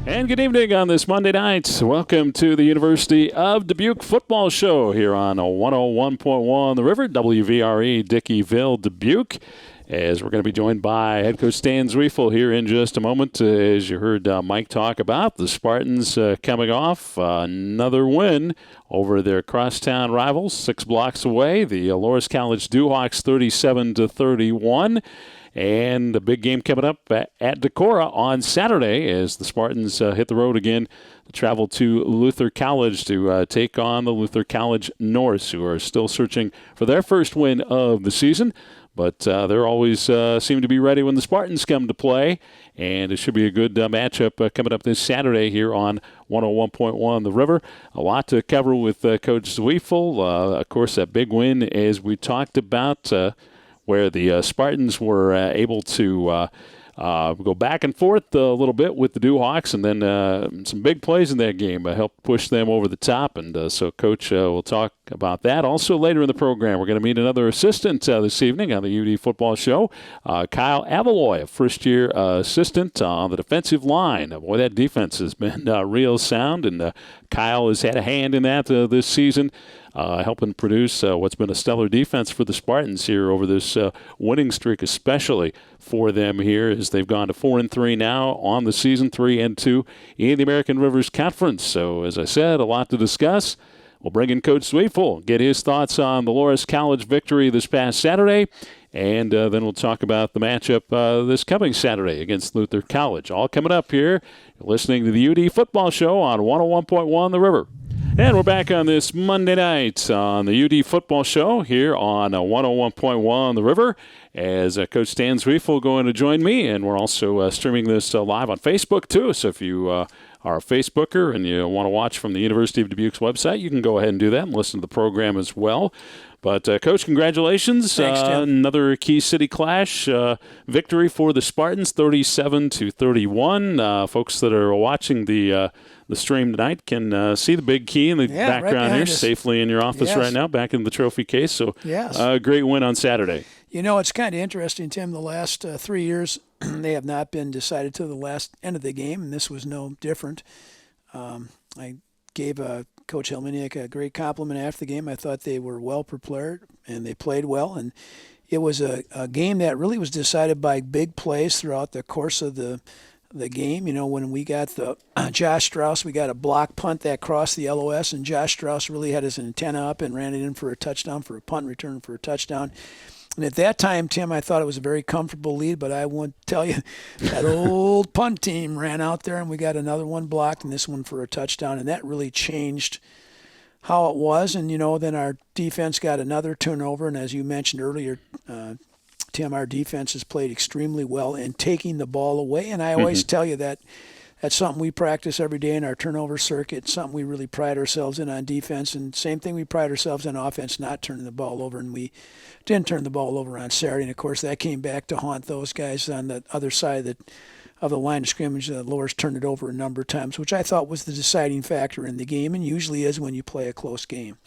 And good evening on this Monday night. Welcome to the University of Dubuque football show here on 101.1 The River, WVRE, Dickeyville, Dubuque. As we're going to be joined by head coach Stan Zwiefel here in just a moment. As you heard Mike talk about, the Spartans coming off another win over their crosstown rivals 6 blocks away. The Loras College Dewhawks 37-31. And the big game coming up at Decorah on Saturday as the Spartans hit the road again to travel to Luther College to take on the Luther College Norse, who are still searching for their first win of the season. But they're always seem to be ready when the Spartans come to play. And it should be a good matchup coming up this Saturday here on 101.1 The River. A lot to cover with Coach Zwiefel. Of course, that big win, as we talked about, where the Spartans were able to go back and forth a little bit with the Dewhawks, and then some big plays in that game helped push them over the top. And so Coach will talk about that. Also later in the program, we're going to meet another assistant this evening on the UD Football Show, Kyle Malloy, a first-year assistant on the defensive line. Boy, that defense has been real sound, and Kyle has had a hand in that this season. Helping produce what's been a stellar defense for the Spartans here over this winning streak, especially for them here as they've gone to 4-3 now on the season, 3-2 in the American Rivers Conference. So, as I said, a lot to discuss. We'll bring in Coach Zwiefel, get his thoughts on the Loras College victory this past Saturday, and then we'll talk about the matchup this coming Saturday against Luther College. All coming up here. You're listening to the UD Football Show on 101.1 The River. And we're back on this Monday night on the UD Football Show here on 101.1 The River as Coach Stan Zwiefel going to join me. And we're also streaming this live on Facebook, too. So if you are a Facebooker and you want to watch from the University of Dubuque's website, you can go ahead and do that and listen to the program as well. But, Coach, congratulations. Thanks, Tim. Another Key City Clash victory for the Spartans, 37-31. Folks that are watching the stream tonight can see the big key in the background right here, safely in your office right now, back in the trophy case. So, great win on Saturday. You know, it's kind of interesting, Tim. The last 3 years, they have not been decided to the last end of the game, and this was no different. I gave Coach Helminiak a great compliment after the game. I thought they were well prepared, and they played well. And it was a game that really was decided by big plays throughout the course of the game. You know, when we got the Josh Strauss, we got a block punt that crossed the LOS, and Josh Strauss really had his antenna up and ran it in for a touchdown, for a punt return for a touchdown. And at that time, Tim, I thought it was a very comfortable lead, but I won't tell you, that old punt team ran out there, and we got another one blocked, and this one for a touchdown, and that really changed how it was. And, you know, then our defense got another turnover, and as you mentioned earlier, Tim, our defense has played extremely well in taking the ball away, and I always tell you that that's something we practice every day in our turnover circuit, something we really pride ourselves in on defense, and same thing we pride ourselves in offense, not turning the ball over, and we didn't turn the ball over on Saturday, and of course that came back to haunt those guys on the other side of the line of scrimmage. The Loras turned it over a number of times, which I thought was the deciding factor in the game, and usually is when you play a close game.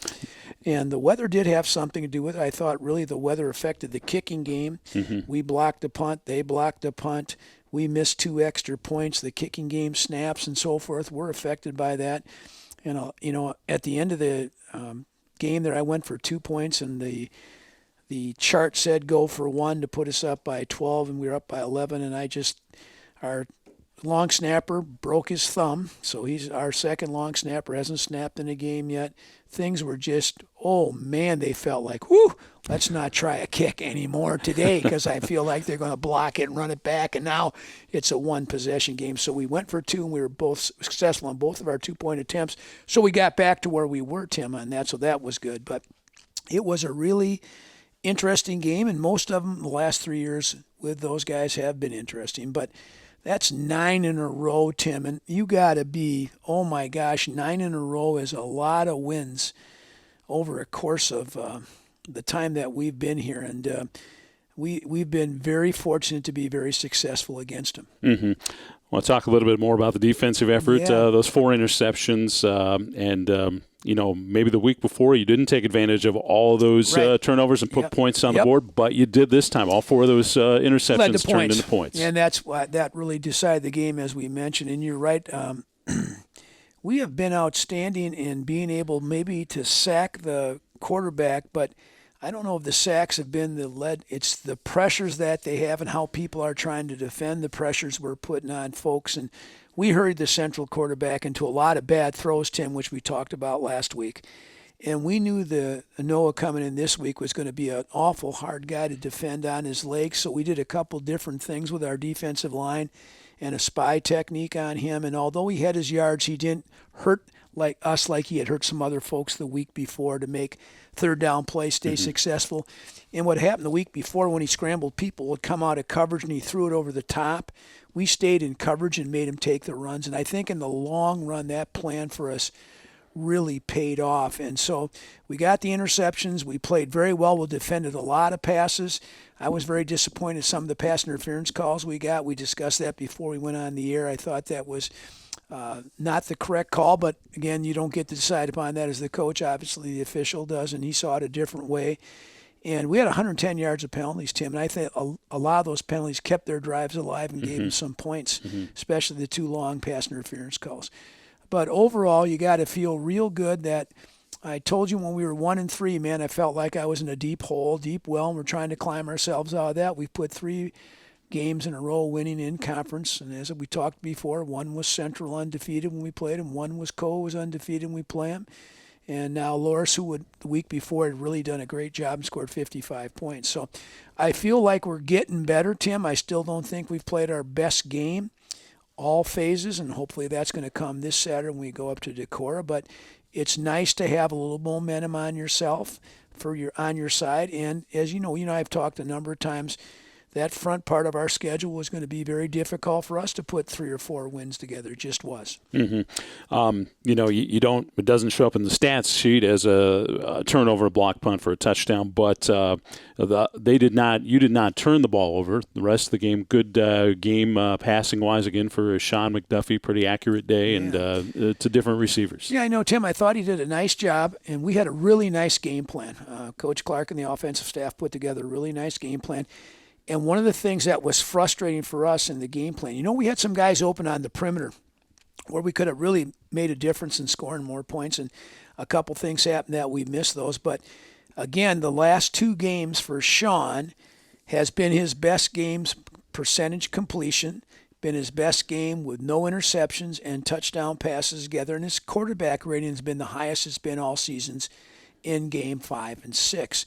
And the weather did have something to do with it. I thought really the weather affected the kicking game. We blocked a punt, they blocked a punt. We missed 2 extra points. The kicking game snaps and so forth were affected by that. And, you know, at the end of the game there, I went for 2 points, and the chart said go for 1 to put us up by 12, and we were up by 11. And our long snapper broke his thumb, so he's our second long snapper, hasn't snapped in a game yet. Things were just, oh man, they felt like, whoo, let's not try a kick anymore today, because I feel like they're going to block it and run it back, and now it's a 1-possession game. So we went for 2, and we were both successful on both of our 2-point attempts. So we got back to where we were, Tim, on that, so that was good. But it was a really interesting game, and most of them the last 3 years with those guys have been interesting. But that's 9 in a row, Tim, and you got to be, oh my gosh, 9 in a row is a lot of wins over a course of the time that we've been here, and we've been very fortunate to be very successful against them. I want to talk a little bit more about the defensive effort, those 4 interceptions, and maybe the week before you didn't take advantage of all of those turnovers and put points on the board, but you did this time. All 4 of those interceptions turned into points. And that's what that really decided the game, as we mentioned. And you're right. We have been outstanding in being able maybe to sack the quarterback, but I don't know if the sacks have been the lead. It's the pressures that they have and how people are trying to defend the pressures we're putting on folks. And we hurried the Central quarterback into a lot of bad throws, Tim, which we talked about last week. And we knew the Noah coming in this week was going to be an awful hard guy to defend on his legs. So we did a couple different things with our defensive line and a spy technique on him. And although he had his yards, he didn't hurt like he had hurt some other folks the week before to make third down play stay successful. And what happened the week before when he scrambled, people would come out of coverage and he threw it over the top. We stayed in coverage and made him take the runs. And I think in the long run, that plan for us really paid off. And so we got the interceptions. We played very well. We defended a lot of passes. I was very disappointed in some of the pass interference calls we got. We discussed that before we went on the air. I thought that was not the correct call, but again, you don't get to decide upon that as the coach. Obviously, the official does, and he saw it a different way. And we had 110 yards of penalties, Tim, and I think a lot of those penalties kept their drives alive and gave them some points, especially the 2 long pass interference calls. But overall, you got to feel real good that I told you when we were 1-3, man, I felt like I was in a deep hole, deep well, and we're trying to climb ourselves out of that. We put 3 games in a row winning in conference, and as we talked before, 1 was Central undefeated when we played them, 1 was was undefeated when we played them, and now Loris, who would the week before had really done a great job and scored 55 points. So I feel like we're getting better, Tim. I still don't think we've played our best game all phases, and hopefully that's going to come this Saturday when we go up to Decorah, but it's nice to have a little momentum on yourself on your side. And as you know, I've talked a number of times, that front part of our schedule was going to be very difficult for us to put 3 or 4 wins together. It just was. You don't. It doesn't show up in the stats sheet as a turnover, a block punt for a touchdown, but they did not. You did not turn the ball over the rest of the game. Good game passing wise again for Sean McDuffie. Pretty accurate day, and to different receivers. Yeah, I know, Tim. I thought he did a nice job, and we had a really nice game plan. Coach Clark and the offensive staff put together a really nice game plan. And one of the things that was frustrating for us in the game plan, we had some guys open on the perimeter where we could have really made a difference in scoring more points, and a couple things happened that we missed those. But again, the last 2 games for Sean has been his best games percentage completion, been his best game with no interceptions and touchdown passes together, and his quarterback rating has been the highest it's been all seasons in game 5 and 6,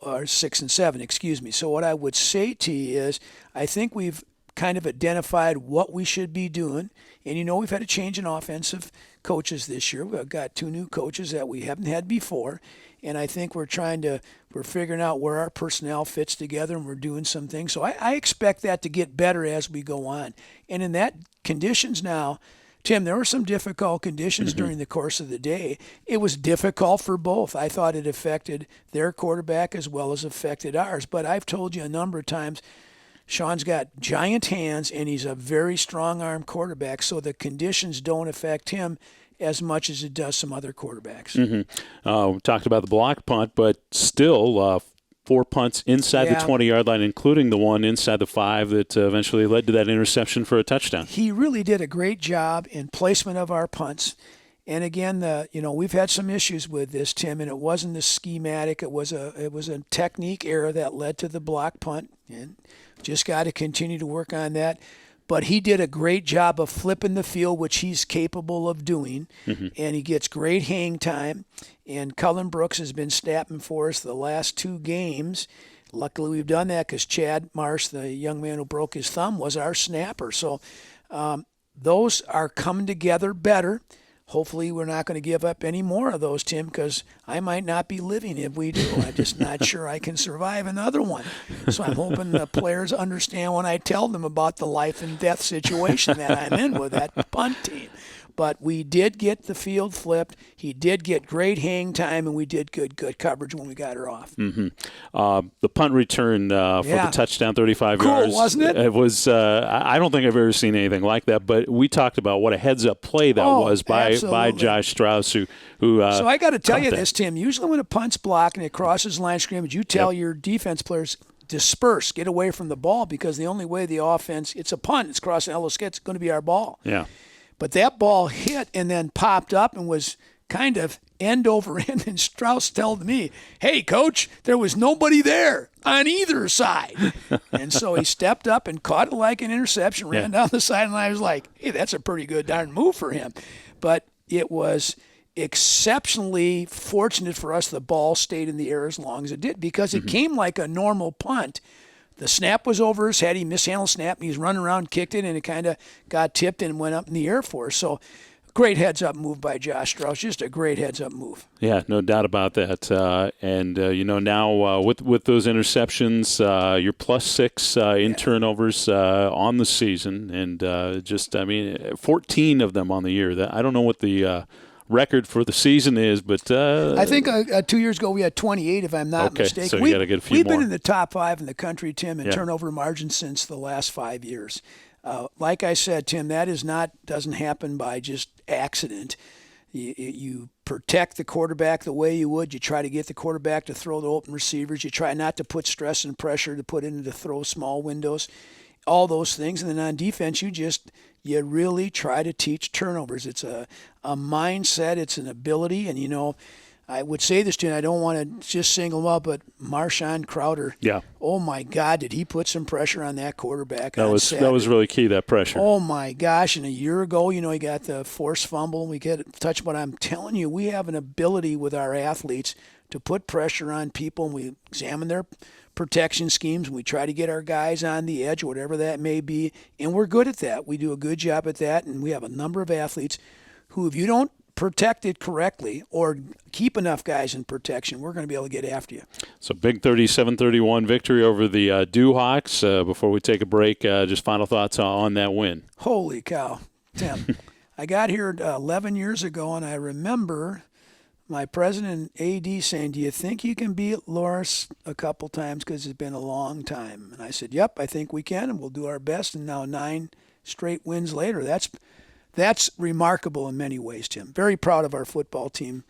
or 6 and 7, excuse me. So what I would say to you is, I think we've kind of identified what we should be doing, and we've had a change in offensive coaches this year. We've got 2 new coaches that we haven't had before, and I think we're figuring out where our personnel fits together, and we're doing some things. So I expect that to get better as we go on. And in that conditions now, Tim, there were some difficult conditions during the course of the day. It was difficult for both. I thought it affected their quarterback as well as affected ours. But I've told you a number of times, Sean's got giant hands, and he's a very strong-arm quarterback, so the conditions don't affect him as much as it does some other quarterbacks. We talked about the block punt, but still 4 punts inside the 20-yard line, including the one inside the 5 that eventually led to that interception for a touchdown. He really did a great job in placement of our punts. And again, we've had some issues with this, Tim, and it wasn't the schematic. It was a technique error that led to the block punt, and just got to continue to work on that. But he did a great job of flipping the field, which he's capable of doing, and he gets great hang time. And Cullen Brooks has been snapping for us the last 2 games. Luckily, we've done that because Chad Marsh, the young man who broke his thumb, was our snapper. So those are coming together better. Hopefully, we're not going to give up any more of those, Tim, because I might not be living if we do. I'm just not sure I can survive another one. So I'm hoping the players understand when I tell them about the life and death situation that I'm in with that punt team. But we did get the field flipped. He did get great hang time, and we did good coverage when we got her off. Mm-hmm. The punt return for the touchdown, 35 cool, yards. Wasn't it? It was. I don't think I've ever seen anything like that. But we talked about what a heads-up play that was by Josh Strauss, who. So I got to tell you this, Tim. Usually when a punt's blocked and it crosses line of scrimmage, you tell your defense players, disperse, get away from the ball, because the only way the offense, it's a punt, it's crossing yellow skid, it's going to be our ball. Yeah. But that ball hit and then popped up and was kind of end over end, and Strauss told me, hey, Coach, there was nobody there on either side. And so he stepped up and caught it like an interception, ran down the side, and I was like, hey, that's a pretty good darn move for him. But it was exceptionally fortunate for us the ball stayed in the air as long as it did, because it came like a normal punt. The snap was over his head. He mishandled snap, and he was running around, kicked it, and it kind of got tipped and went up in the air for us. So great heads-up move by Josh Strauss, just a great heads-up move. Yeah, no doubt about that. Now with those interceptions, you're +6 in turnovers on the season, and 14 of them on the year. I don't know what the record for the season is, but I think 2 years ago we had 28, if I'm not mistaken. So you got to get a few We've more. been in the top 5 in the country, Tim, in turnover margin since the last 5 years. Like I said, Tim, that doesn't happen by just accident. You protect the quarterback the way you would. You try to get the quarterback to throw the open receivers. You try not to put stress and pressure to put into throw small windows, all those things. And then on defense, you really try to teach turnovers. It's a mindset. It's an ability. And, I would say this to you, and I don't want to just single him out, but Marshawn Crowder. Yeah. Oh, my God, did he put some pressure on that quarterback That on was Saturday. That was really key, that pressure. Oh, my gosh. And a year ago, he got the forced fumble. We get a touch. But I'm telling you, we have an ability with our athletes to put pressure on people, and we examine their protection schemes, and we try to get our guys on the edge, whatever that may be, and we're good at that. We do a good job at that, and we have a number of athletes who, if you don't protect it correctly or keep enough guys in protection, we're going to be able to get after you. So big 37-31 victory over the Duhawks. Before we take a break, just final thoughts on that win. Holy cow, Tim. I got here 11 years ago, and I remember my president and AD saying, do you think you can beat Loris a couple times because it's been a long time? And I said, yep, I think we can, and we'll do our best. And now 9 straight wins later. That's remarkable in many ways, Tim. Very proud of our football team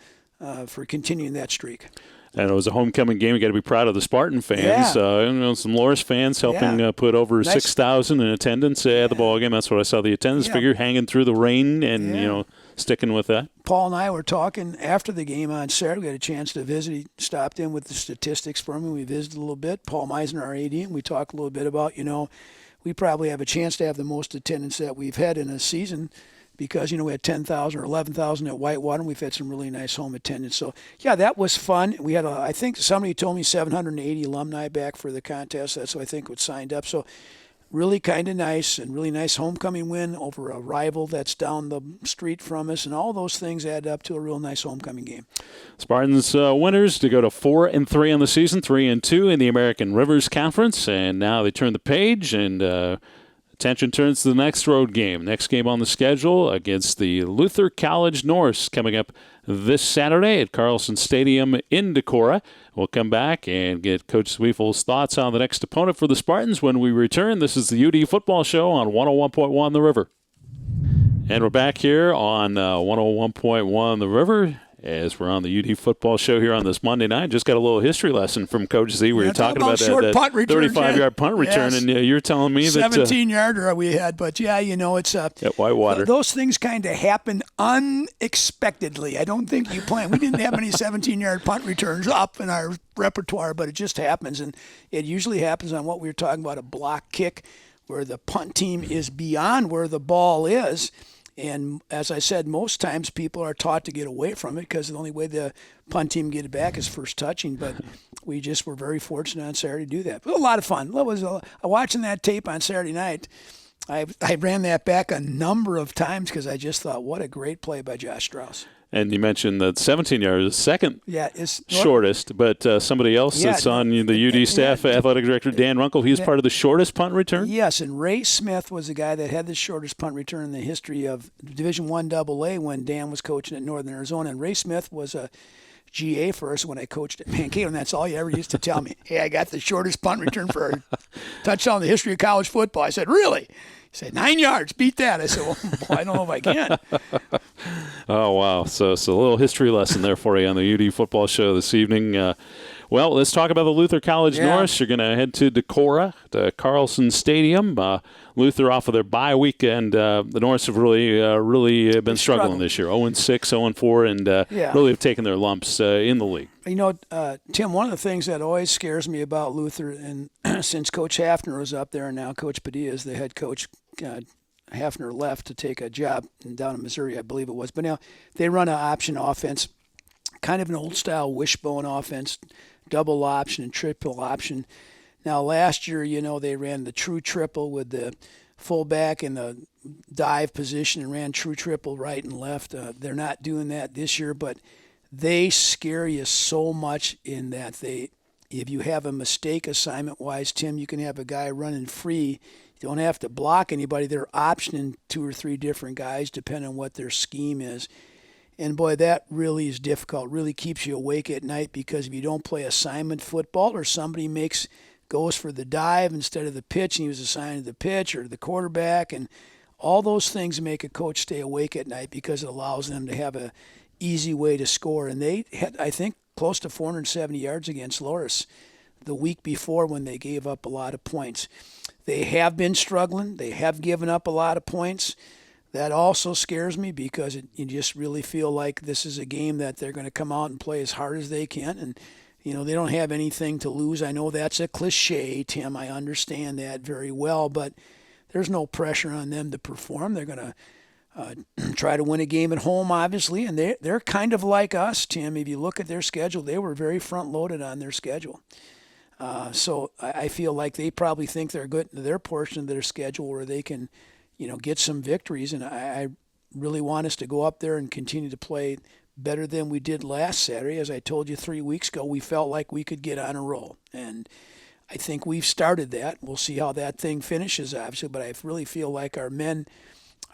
for continuing that streak. And it was a homecoming game. You got to be proud of the Spartan fans. Some Loris fans helping put over 6,000 in attendance at the ball game. That's what I saw. The attendance figure hanging through the rain, and sticking with that. Paul and I were talking after the game on Saturday. We had a chance to visit. He stopped in with the statistics for me. We visited a little bit. Paul Meisner, our AD, and we talked a little bit about, we probably have a chance to have the most attendance that we've had in a season, because, we had 10,000 or 11,000 at Whitewater, and we've had some really nice home attendance. So, that was fun. We had, I think somebody told me 780 alumni back for the contest. That's what I think what signed up. So, really kind of nice, and really nice homecoming win over a rival that's down the street from us, and all those things add up to a real nice homecoming game. Spartans winners to go to 4-3 on the season, 3-2 in the American Rivers Conference, and now they turn the page and attention turns to the next road game. Next game on the schedule against the Luther College Norse, coming up this Saturday at Carlson Stadium in Decorah. We'll come back and get Coach Zwiefel's thoughts on the next opponent for the Spartans when we return. This is the UD Football Show on 101.1 The River. And we're back here on 101.1 The River as we're on the UD Football Show here on this Monday night. Just got a little history lesson from Coach Z. We were talking about that 35-yard punt return, and you're telling me that 17-yarder we had. But, it's at Whitewater. Those things kind of happen unexpectedly. I don't think you plan. We didn't have any 17-yard punt returns up in our repertoire, but it just happens. And it usually happens on what we were talking about, a block kick, where the punt team is beyond where the ball is. And as I said, most times people are taught to get away from it because the only way the punt team get it back is first touching. But we just were very fortunate on Saturday to do that. It was a lot of fun. Watching that tape on Saturday night, I ran that back a number of times because I just thought, what a great play by Josh Strauss. And you mentioned that 17 yards, second it's shortest, but somebody else that's on the UD staff, athletic director Dan Runkle, he's part of the shortest punt return? Yes, and Ray Smith was the guy that had the shortest punt return in the history of Division I AA when Dan was coaching at Northern Arizona. And Ray Smith was a GA for us when I coached at Mankato, and that's all he ever used to tell me. Hey, I got the shortest punt return for a touchdown in the history of college football. I said, really? He said, 9 yards, beat that. I said, well, boy, I don't know if I can. Oh, wow. So it's a little history lesson there for you on the UD football show this evening. Well, let's talk about the Luther College Norse. You're going to head to Decorah, to Carlson Stadium. Luther off of their bye weekend. The Norse have really been struggling this year. 0-6, 0-4, and really have taken their lumps in the league. You know, Tim, one of the things that always scares me about Luther, and since Coach Hafner was up there and now Coach Padilla is the head coach, Hafner left to take a job down in Missouri, I believe it was. But now they run an option offense, kind of an old-style wishbone offense, double option and triple option. Now, last year, they ran the true triple with the fullback in the dive position and ran true triple right and left. They're not doing that this year, but they scare you so much in that if you have a mistake assignment-wise, Tim, you can have a guy running free. You don't have to block anybody. They're optioning 2 or 3 different guys depending on what their scheme is. And, boy, that really is difficult, really keeps you awake at night because if you don't play assignment football or somebody goes for the dive instead of the pitch and he was assigned to the pitch or the quarterback, and all those things make a coach stay awake at night because it allows them to have a easy way to score. And they had, I think, close to 470 yards against Loras the week before when they gave up a lot of points. They have been struggling. They have given up a lot of points. That also scares me because you just really feel like this is a game that they're going to come out and play as hard as they can. And, they don't have anything to lose. I know that's a cliche, Tim. I understand that very well. But there's no pressure on them to perform. They're going to try to win a game at home, obviously. And they're kind of like us, Tim. If you look at their schedule, they were very front-loaded on their schedule. So I feel like they probably think they're good to their portion of their schedule where they can – get some victories, and I really want us to go up there and continue to play better than we did last Saturday. As I told you 3 weeks ago, we felt like we could get on a roll, and I think we've started that. We'll see how that thing finishes, obviously, but I really feel like our men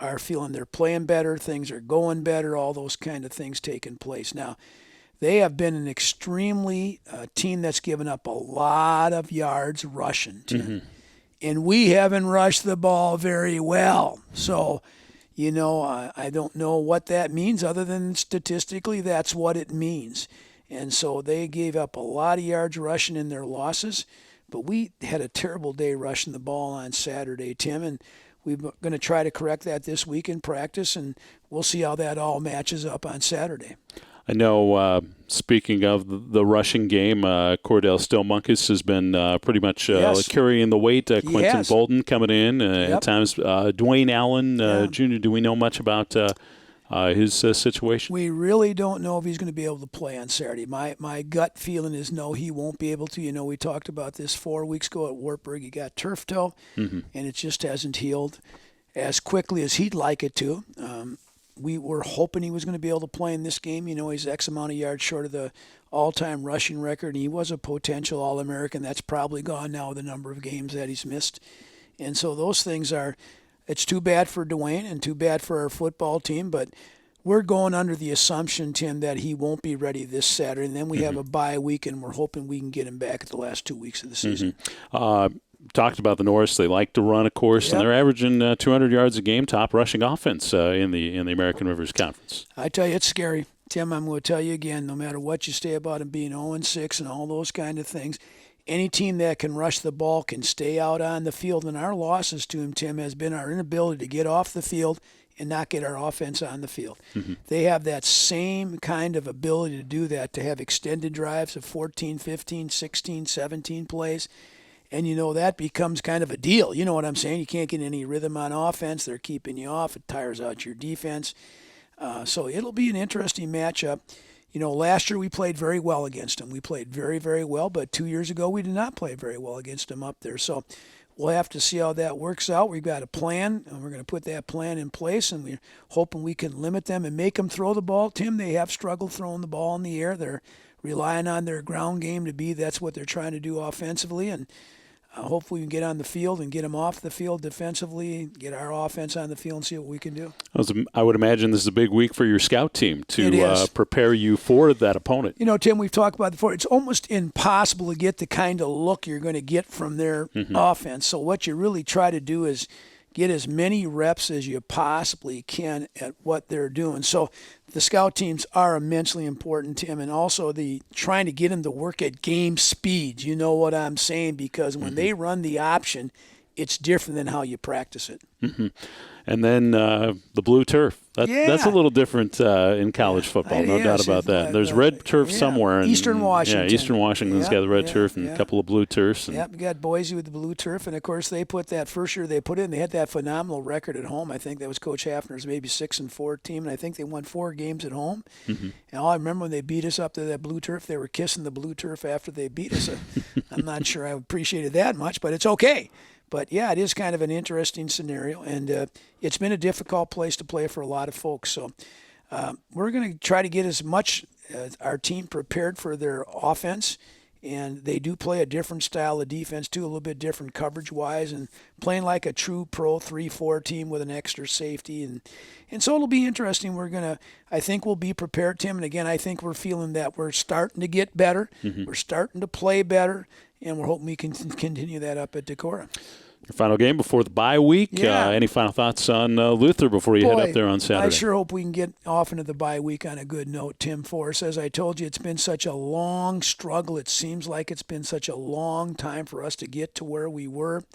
are feeling they're playing better, things are going better, all those kind of things taking place. Now, they have been an extremely team that's given up a lot of yards rushing, Tim. Mm-hmm. And we haven't rushed the ball very well. So, I don't know what that means other than statistically that's what it means. And so they gave up a lot of yards rushing in their losses. But we had a terrible day rushing the ball on Saturday, Tim. And we're going to try to correct that this week in practice. And we'll see how that all matches up on Saturday. I know, speaking of the rushing game, Cordell Stillmunkus has been pretty much carrying the weight. Quentin Bolden coming in at times. Dwayne Allen Jr., do we know much about his situation? We really don't know if he's going to be able to play on Saturday. My gut feeling is no, he won't be able to. We talked about this 4 weeks ago at Wartburg. He got turf toe, and it just hasn't healed as quickly as he'd like it to. We were hoping he was going to be able to play in this game. He's X amount of yards short of the all-time rushing record. He was a potential All-American. That's probably gone now with the number of games that he's missed. And so those things it's too bad for Dwayne and too bad for our football team, but we're going under the assumption, Tim, that he won't be ready this Saturday. And then we have a bye week, and we're hoping we can get him back at the last 2 weeks of the season. Talked about the Norse. They like to run, of course, and they're averaging 200 yards a game, top rushing offense in the American Rivers Conference. I tell you, it's scary. Tim, I'm going to tell you again, no matter what you say about him being 0-6 and all those kind of things, any team that can rush the ball can stay out on the field. And our losses to him, Tim, has been our inability to get off the field and not get our offense on the field. They have that same kind of ability to do that, to have extended drives of 14, 15, 16, 17 plays. And, that becomes kind of a deal. You know what I'm saying? You can't get any rhythm on offense. They're keeping you off. It tires out your defense. So it'll be an interesting matchup. Last year we played very well against them. We played very, very well. But 2 years ago we did not play very well against them up there. So we'll have to see how that works out. We've got a plan, and we're going to put that plan in place, and we're hoping we can limit them and make them throw the ball. Tim, they have struggled throwing the ball in the air. They're relying on their ground game to be. That's what they're trying to do offensively, and hopefully we can get on the field and get them off the field defensively, get our offense on the field and see what we can do. I would imagine this is a big week for your scout team to prepare you for that opponent. You know, Tim, we've talked about it before. It's almost impossible to get the kind of look you're going to get from their offense. So what you really try to do is get as many reps as you possibly can at what they're doing. So the scout teams are immensely important, Tim, and also the trying to get them to work at game speed. You know what I'm saying? Because when they run the option, it's different than how you practice it. And then the blue turf. That's a little different in college football, no doubt about that. There's red turf somewhere. Eastern Washington. Yeah, Eastern Washington's got the red turf and a couple of blue turfs. Yep, we got Boise with the blue turf. And, of course, they put that first year they put in. They had that phenomenal record at home. I think that was Coach Hafner's maybe 6-4 team, and I think they won 4 games at home. And all I remember when they beat us up to that blue turf, they were kissing the blue turf after they beat us. I'm not sure I appreciated that much, but it's okay. But, yeah, it is kind of an interesting scenario, and it's been a difficult place to play for a lot of folks. So we're going to try to get as much our team prepared for their offense, and they do play a different style of defense, too, a little bit different coverage-wise, and playing like a true pro 3-4 team with an extra safety. And so it'll be interesting. I think we'll be prepared, Tim, and, again, I think we're feeling that we're starting to get better. We're starting to play better. And we're hoping we can continue that up at Decorah. Your final game before the bye week. Yeah. Any final thoughts on Luther before you head up there on Saturday? I sure hope we can get off into the bye week on a good note, Tim, for us. As I told you, it's been such a long struggle. It seems like it's been such a long time for us to get to where we were.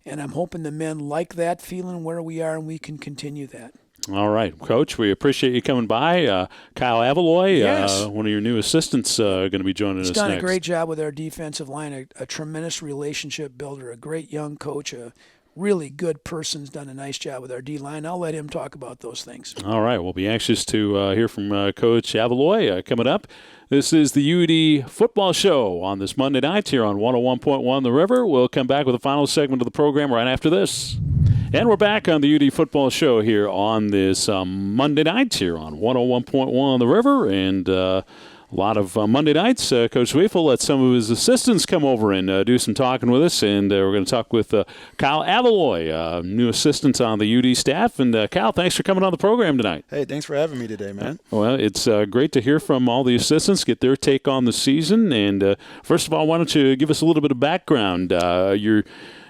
And I'm hoping the men like that feeling where we are and we can continue that. All right, Coach, we appreciate you coming by. Kyle Avaloy, yes. One of your new assistants, going to be joining us next. He's done a great job with our defensive line, a tremendous relationship builder, a great young coach, a really good person. He's done a nice job with our D-line. I'll let him talk about those things. All right, we'll be anxious to hear from Coach Avaloy coming up. This is the UD Football Show on this Monday night here on 101.1 The River. We'll come back with the final segment of the program right after this. And we're back on the UD Football Show here on this Monday night here on 101.1 The River. And a lot of Monday nights, Coach Sweef will let some of his assistants come over and do some talking with us. And we're going to talk with Kyle Avaloy, new assistant on the UD staff. And Kyle, thanks for coming on the program tonight. Hey, thanks for having me today, man. Well, it's great to hear from all the assistants, get their take on the season. And first of all, why don't you give us a little bit of background?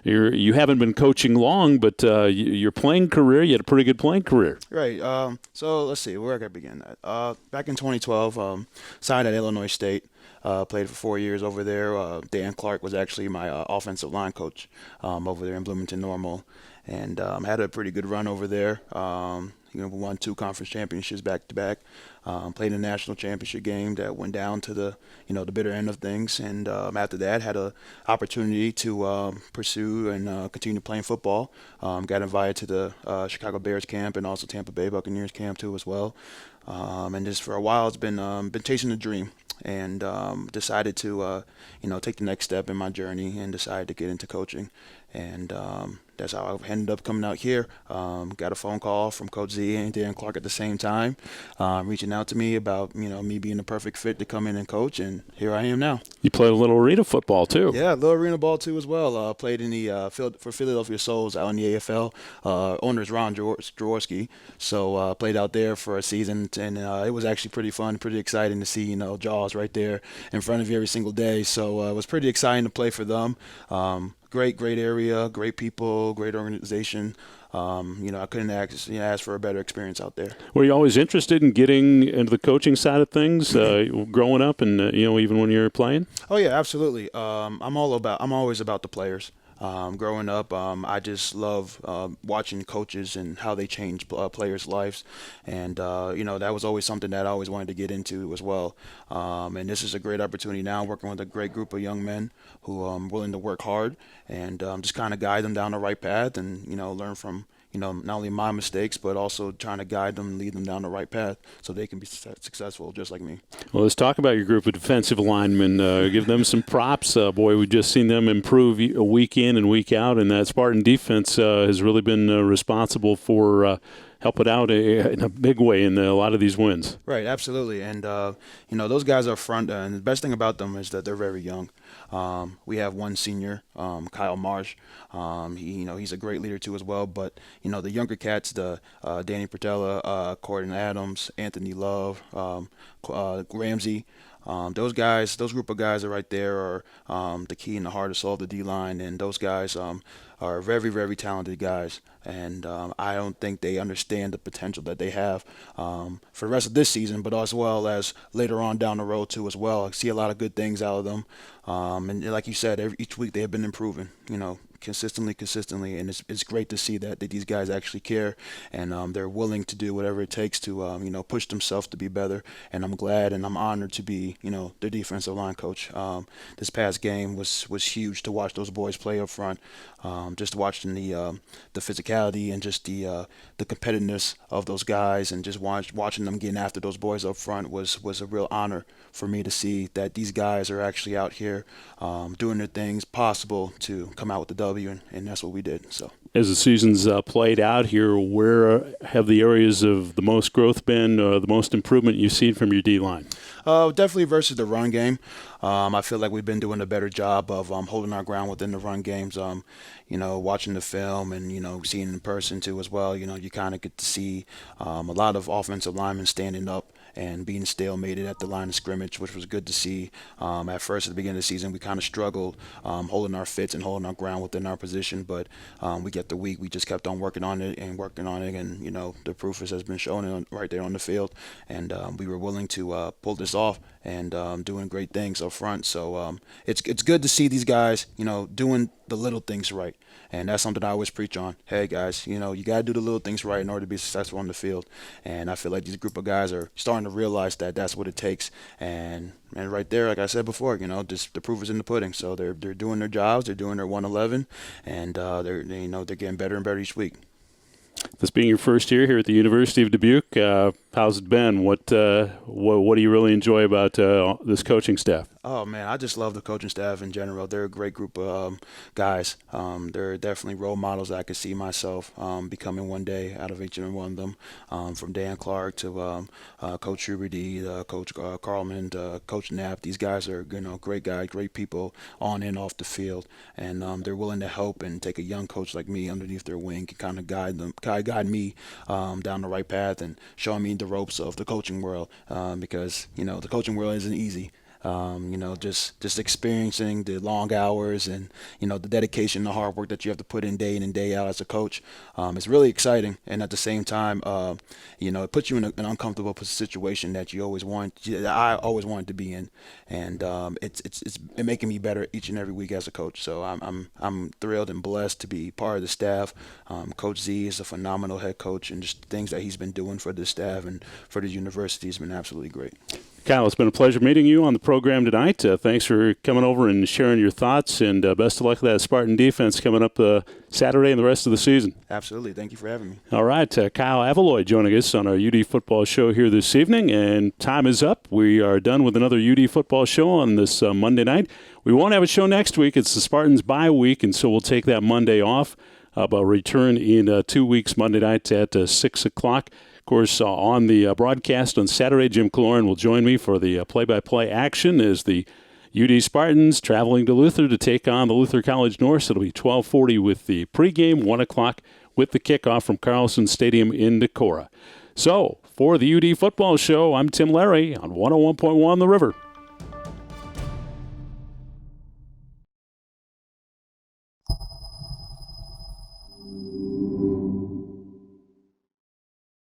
You haven't been coaching long, but your playing career, you had a pretty good playing career. Right. So let's see, where I can begin that. Back in 2012, signed at Illinois State. Played for 4 years over there. Dan Clark was actually my offensive line coach over there in Bloomington Normal, and had a pretty good run over there. We won 2 conference championships back to back. Played a national championship game that went down to the bitter end of things, and after that had an opportunity to pursue and continue playing football. Got invited to the Chicago Bears camp and also Tampa Bay Buccaneers camp too as well. And just for a while, it's been chasing the dream, and decided to take the next step in my journey and decided to get into coaching. And that's how I ended up coming out here. Got a phone call from Coach Z and Dan Clark at the same time, reaching out to me about me being the perfect fit to come in and coach, and here I am now. You played a little arena football too. Yeah, a little arena ball too as well. Played in the field for Philadelphia Souls out in the AFL. Owner is Ron Jaworski, so played out there for a season, and it was actually pretty fun, pretty exciting to see Jaws right there in front of you every single day. So it was pretty exciting to play for them. Great area, great people, great organization. I couldn't ask for a better experience out there. Were you always interested in getting into the coaching side of things, growing up, and even when you were playing? Oh yeah, absolutely. I'm always about the players. Growing up, I just love watching coaches and how they change players' lives, and that was always something that I always wanted to get into as well. And this is a great opportunity now, working with a great group of young men who are willing to work hard and just kind of guide them down the right path, and learn from not only my mistakes, but also trying to guide them and lead them down the right path so they can be successful just like me. Well, let's talk about your group of defensive linemen. Give them some props. Boy, we've just seen them improve week in and week out, and that Spartan defense has really been responsible for helping out in a big way in a lot of these wins. Right, absolutely. And, those guys up front, and the best thing about them is that they're very young. We have one senior, Kyle Marsh. He's a great leader too as well. But the younger cats, the Danny Pertella, Corden Adams, Anthony Love, Ramsey. Those group of guys are right there are the key and the heart and soul of the D-line, and those guys are very, very talented guys. And I don't think they understand the potential that they have for the rest of this season, but as well as later on down the road too as well. I see a lot of good things out of them. And like you said, each week they have been improving, consistently, and it's great to see that these guys actually care, and they're willing to do whatever it takes to push themselves to be better. And I'm glad and I'm honored to be their defensive line coach. This past game was huge to watch those boys play up front. Just watching the physicality and just the competitiveness of those guys, and just watching them getting after those boys up front was a real honor for me to see that these guys are actually out here doing their things possible to come out with the W, and that's what we did. So as the season's played out here, where have the areas of the most growth been, the most improvement you've seen from your D-line? Definitely versus the run game. I feel like we've been doing a better job of holding our ground within the run games. Watching the film and, seeing in person too as well. You kind of get to see a lot of offensive linemen standing up and being stalemated at the line of scrimmage, which was good to see. At first, at the beginning of the season, we kind of struggled holding our fits and holding our ground within our position, but we get the week. We just kept on working on it, and the proof has been shown right there on the field, and we were willing to pull this off and doing great things up front. So it's good to see these guys, doing the little things right. And that's something I always preach on. Hey, guys, you got to do the little things right in order to be successful on the field. And I feel like these group of guys are starting to realize that that's what it takes. And right there, like I said before, just the proof is in the pudding. So they're doing their jobs, they're doing their 111, and they're getting better and better each week. This being your first year here at the University of Dubuque, how's it been? What do you really enjoy about this coaching staff? Oh, man, I just love the coaching staff in general. They're a great group of guys. They're definitely role models I could see myself becoming one day out of each and one of them, from Dan Clark to Coach Huberty, Coach Carlman, Coach Knapp. These guys are great guys, great people on and off the field, and they're willing to help and take a young coach like me underneath their wing and kind of guide me down the right path and show me the ropes of the coaching world, because the coaching world isn't easy. Just experiencing the long hours and, the dedication, the hard work that you have to put in day out as a coach. It's really exciting. And at the same time, it puts you in an uncomfortable situation that I always wanted to be in. And it's making me better each and every week as a coach. So I'm thrilled and blessed to be part of the staff. Coach Z is a phenomenal head coach, and just things that he's been doing for the staff and for the university has been absolutely great. Kyle, it's been a pleasure meeting you on the program tonight. Thanks for coming over and sharing your thoughts, and best of luck with that Spartan defense coming up Saturday and the rest of the season. Absolutely. Thank you for having me. All right. Kyle Malloy joining us on our UD football show here this evening, and time is up. We are done with another UD football show on this Monday night. We won't have a show next week. It's the Spartans bye week, and so we'll take that Monday off, but return in 2 weeks, Monday night at 6 o'clock. Of course, on the broadcast on Saturday, Jim Cloran will join me for the play-by-play action as the UD Spartans traveling to Luther to take on the Luther College Norse. It'll be 12:40 with the pregame, 1 o'clock with the kickoff from Carlson Stadium in Decorah. So, for the UD Football Show, I'm Tim Larry on 101.1 The River.